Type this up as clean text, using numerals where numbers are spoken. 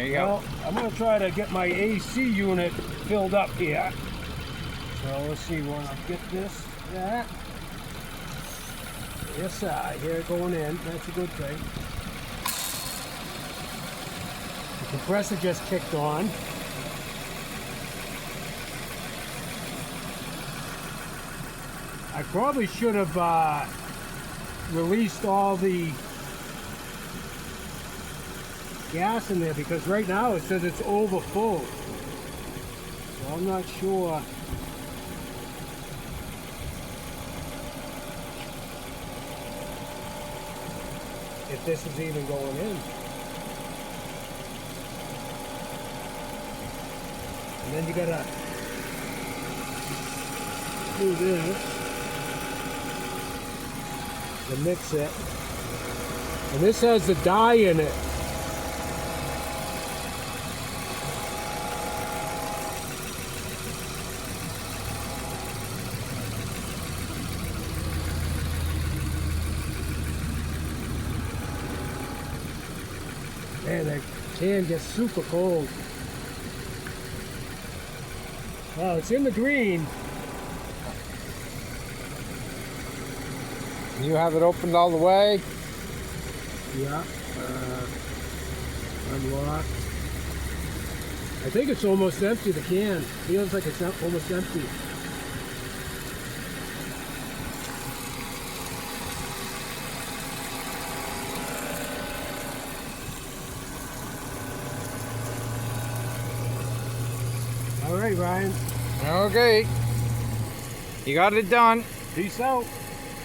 you go. Well, I'm going to try to get my AC unit filled up here. So let's see, when I get this, that. Yes, here going in. That's a good thing. The compressor just kicked on. I probably should have released all the gas in there because right now it says it's over full. So I'm not sure. If this is even going in. And then you gotta do this to mix it. And this has the dye in it. Man, that can get super cold. Well, it's in the green. You have it opened all the way? Yeah. Unlocked. I think it's almost empty, the can. Feels like it's almost empty. All right, Ryan. Okay. You got it done. Peace out.